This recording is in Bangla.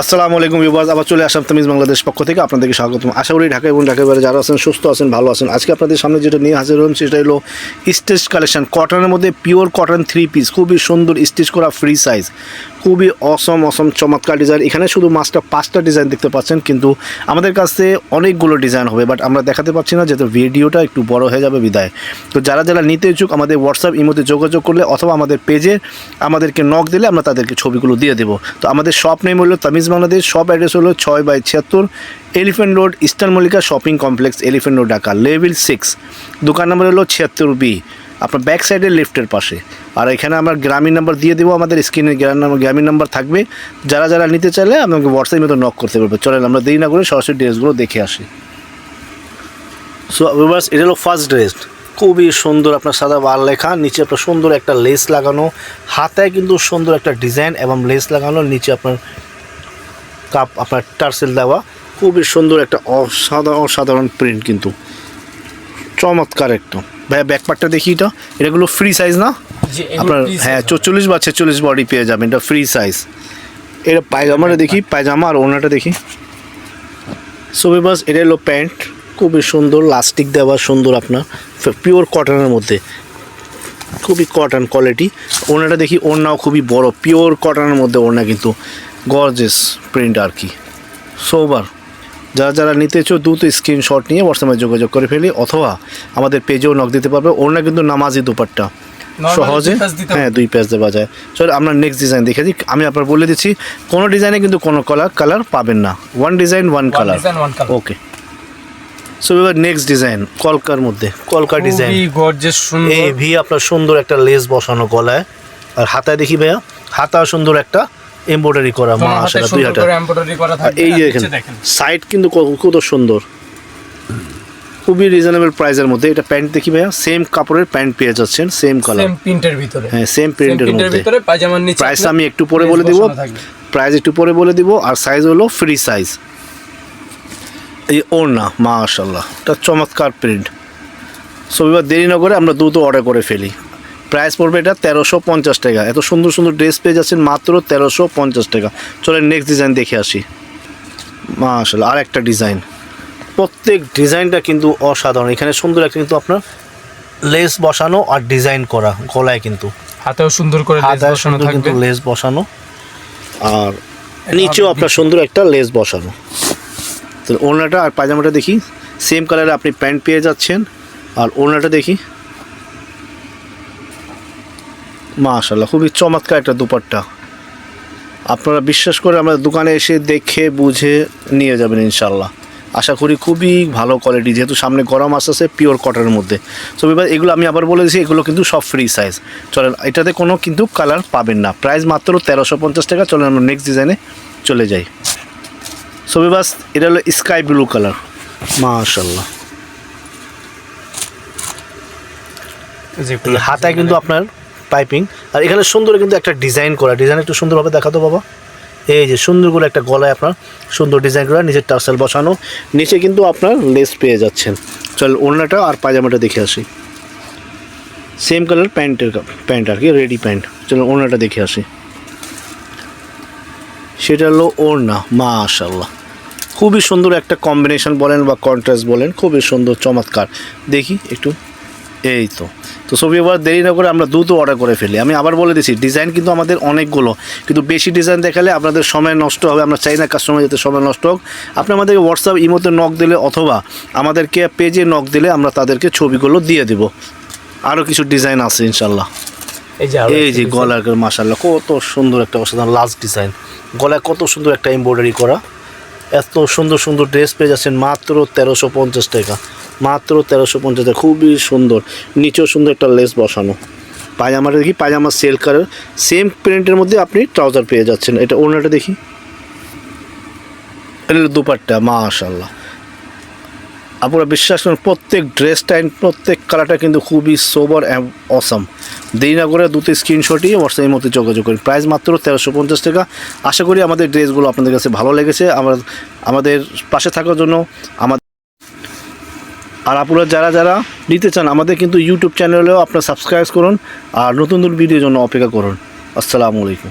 আসসালামু আলাইকুম ভিউয়ার্স, আবার চলে আসলাম তামিজ বাংলাদেশ পক্ষ থেকে আপনাদেরকে স্বাগতম। আশা করি ঢাকা এবং ঢাকার বাইরে যারা আছেন সুস্থ আছেন, ভালো আছেন। আজকে আপনাদের সামনে যেটা নিয়ে হাজির হলাম সেটা হলো স্টিচ কালেকশন, কটনের মধ্যে পিওর কটন 3 পিস, খুবই সুন্দর স্টিচ করা, ফ্রি সাইজ, খুবই অসম চমৎকার ডিজাইন। এখানে শুধু মাস্টার 5টা ডিজাইন দেখতে পাচ্ছেন, কিন্তু আমাদের কাছে অনেকগুলো ডিজাইন হবে, বাট আমরা দেখাতে পারছি না যেহেতু ভিডিওটা একটু বড় হয়ে যাবে বিদায়। তো যারা যারা নিতে ইচ্ছুক আমাদের হোয়াটসঅ্যাপ ইমোতে যোগাযোগ করলে অথবা আমাদের পেজে আমাদেরকে নক দিলে আমরা তাদেরকে ছবিগুলো দিয়ে দেবো। তো আমাদের শপ নেম হলো তামিজ বাংলাদেশ, শপ অ্যাড্রেস হলো 6/76 elephant road, eastern Mallika shopping complex, elephant road, Dhaka, level 6। দোকান নাম্বার হলো 76B, আপনার ব্যাক সাইডের লিফটের পাশে। আর এখানে আমরা গ্রামীণ নাম্বার দিয়ে দেবো, আমাদের স্ক্রিনে গ্রামীণ নাম্বার থাকবে। যারা যারা নিতে চাইলে আমাকে হোয়াটসঅ্যাপের মতো নক করতে পারবে। চলেন আমরা দেরি না করে সরাসরি ড্রেসগুলো দেখে আসি। সো ভিউয়ার্স, এটা হলো ফার্স্ট ড্রেস, খুবই সুন্দর, আপনার সাদা বার লেখা, নিচে আপনার সুন্দর একটা লেস লাগানো, হাতায় কিন্তু সুন্দর একটা ডিজাইন এবং লেস লাগানো, নিচে আপনার কাপ আপনার টার্সেল দেওয়া, খুবই সুন্দর একটা অসাধারণ প্রিন্ট, কিন্তু চমৎকার একটা। ভাইয়া ব্যাক পার্টটা দেখি, এটাগুলো ফ্রি সাইজ না আপনার? হ্যাঁ, 44/46 বডি পেয়ে যাবেন, এটা ফ্রি সাইজ। এটা পায়জামাটা দেখি, পায়জামা আর ওড়নাটা দেখি। সো ভিউয়ার্স, এটা হলো প্যান্ট, খুবই সুন্দর, লাস্টিক দেওয়া, সুন্দর আপনার পিওর কটনের মধ্যে, খুবই কটন কোয়ালিটি। ওড়নাটা দেখি, ওড়নাও খুবই বড়, পিওর কটনের মধ্যে ওড়না, কিন্তু গর্জিয়াস প্রিন্ট আর কি। সোবার যারা যারা নিতে চাও দ্রুত স্ক্রিনশট নিয়ে হোয়াটসঅ্যাপে যোগাযোগ করে ফেলি, অথবা আমাদের পেজেও নক দিতে পারবে। ওড়না কিন্তু নামাজি দুপাট্টা, সহজে হ্যাঁ 2 পেজ দেওয়া যায়। চলো আমরা নেক্সট ডিজাইন দেখে দিই। আমি আপনার বলে দিচ্ছি, কোনো ডিজাইনে কিন্তু কোনো কালার পাবেন না, 1 ডিজাইন 1 কালার। ওকে, সো এবার নেক্সট ডিজাইন, কলকার মধ্যে, কলকা ডিজাইন, এই ভি আপনার সুন্দর একটা লেস বসানো গলায়, আর হাতায় দেখি ভাইয়া, হাতা সুন্দর একটা এমব্রয়ডারি করা, মাশাআল্লাহ 2 হাতা এমব্রয়ডারি করা থাকবে। এই দেখেন সাইড কিন্তু কত সুন্দর, খুবই রিজনেবল প্রাইসের মধ্যে। এটা প্যান্ট দেখি ভাইয়া, সেম কাপড়ের প্যান্ট পেয়ে যাচ্ছেন, সেম কালার, সেম প্রিন্টের ভিতরে। হ্যাঁ, সেম প্রিন্টের মধ্যে, পায়জামার নিচে। প্রাইস আমি একটু পরে বলে দিব, আর সাইজ হলো ফ্রি সাইজ। এই ওড়না মাশাআল্লাহ, এটা চমৎকার প্রিন্ট। সো এবার দেরি না করে আমরা দ্রুত অর্ডার করে ফেলি। প্রাইস পড়বে এটা 1350 টাকা। এত সুন্দর সুন্দর ড্রেস পেয়ে যাচ্ছেন মাত্র 1350 টাকা। চলেন নেক্সট ডিজাইন দেখে আসি। মাশাআল্লাহ, আর একটা ডিজাইন, প্রত্যেক ডিজাইনটা কিন্তু অসাধারণ। এখানে সুন্দর একটা কিন্তু আপনার লেস বসানো আর ডিজাইন করা, গলায় কিন্তু হাতেও সুন্দর করে কিন্তু লেস বসানো, আর নিচেও আপনার সুন্দর একটা লেস বসানো। তো ওড়নাটা আর পায়জামাটা দেখি, সেম কালারে আপনি প্যান্ট পেয়ে যাচ্ছেন, আর ওড়নাটা দেখি, মাশাআল্লাহ খুবই চমৎকার একটা দুপাট্টা। আপনারা বিশ্বাস করে আমাদের দোকানে এসে দেখে বুঝে নিয়ে যাবেন ইনশাল্লাহ। আশা করি খুবই ভালো কোয়ালিটি, যেহেতু সামনে গরম আসছে, পিওর কটনের মধ্যে। সো এবার এগুলো আমি আবার বলে দিচ্ছি, এগুলো কিন্তু সব ফ্রি সাইজ। চলেন, এটাতে কোনো কিন্তু কালার পাবেন না, প্রাইস মাত্র 1350 টাকা। চলেন আমরা নেক্সট ডিজাইনে চলে যাই। সো এবার এটা হলো স্কাই ব্লু কালার, মাশাআল্লাহ। হাতায় কিন্তু আপনার পাইপিং, আর এখানে সুন্দর কিন্তু একটা ডিজাইন করা, ডিজাইন একটু সুন্দরভাবে দেখাতো বাবা। এই যে সুন্দর করে একটা গলায় আপনার সুন্দর ডিজাইন করা, নিচের টার্সেল বসানো, নিচে কিন্তু আপনার লেস পেয়ে যাচ্ছেন। চল ওড়নাটা আর পায়জামাটা দেখে আসি, সেম কালার প্যান্ট আর কি, রেডি প্যান্ট। চলো ওড়নাটা দেখে আসি, সেটা হলো ওড়না, মাশাআল্লাহ খুবই সুন্দর একটা কম্বিনেশন বলেন বা কন্ট্রাস্ট বলেন, খুবই সুন্দর চমৎকার। দেখি একটু, এই তো ছবি। এবার দেরি না করে আমরা দ্রুত অর্ডার করে ফেলি। আমি আবার বলে দিচ্ছি, ডিজাইন কিন্তু আমাদের অনেকগুলো, কিন্তু বেশি ডিজাইন দেখালে আপনাদের সময় নষ্ট হবে। আমরা চাই না কাস্টমার যাতে সময় নষ্ট হোক। আপনি আমাদেরকে হোয়াটসঅ্যাপ ইমোতে নক দিলে অথবা আমাদেরকে পেজে নক দিলে আমরা তাদেরকে ছবিগুলো দিয়ে দেব। আরও কিছু ডিজাইন আছে ইনশাল্লাহ। এই যে গলার, মাশাআল্লাহ কত সুন্দর একটা অসাধারণ লাস্ট ডিজাইন, গলায় কত সুন্দর একটা এমব্রয়ডারি করা। এত সুন্দর সুন্দর ড্রেস পেয়ে যাচ্ছেন মাত্র 1350 টাকা, মাত্র 1350 টাকা, খুবই সুন্দর। নিচেও সুন্দর একটা লেস বসানো। পায়জামাটা দেখি, পায়জামা সেল কালার, সেম প্রিন্টের মধ্যে আপনি ট্রাউজার পেয়ে যাচ্ছেন। এটা ওড়নাটা দেখি, এটা দুপাট্টা, মাশাআল্লাহ। আপনারা বিশ্বাস করেন প্রত্যেক ড্রেসটা প্রত্যেক কালারটা কিন্তু খুবই সোবার অ্যান্ড অসাম। দেরি না করে দ্রুত স্ক্রিনশটই হোয়াটসঅ্যাপের মধ্যে যোগাযোগ করেন। প্রাইস মাত্র 1350 টাকা। আশা করি আমাদের ড্রেসগুলো আপনাদের কাছে ভালো লেগেছে। আমাদের পাশে থাকার জন্য আর আপনারা যারা যারা নিতে চান আমাদের কিন্তু ইউটিউব চ্যানেলেও আপনারা সাবস্ক্রাইব করুন, আর নতুন নতুন ভিডিওর জন্য অপেক্ষা করুন। আসসালামু আলাইকুম।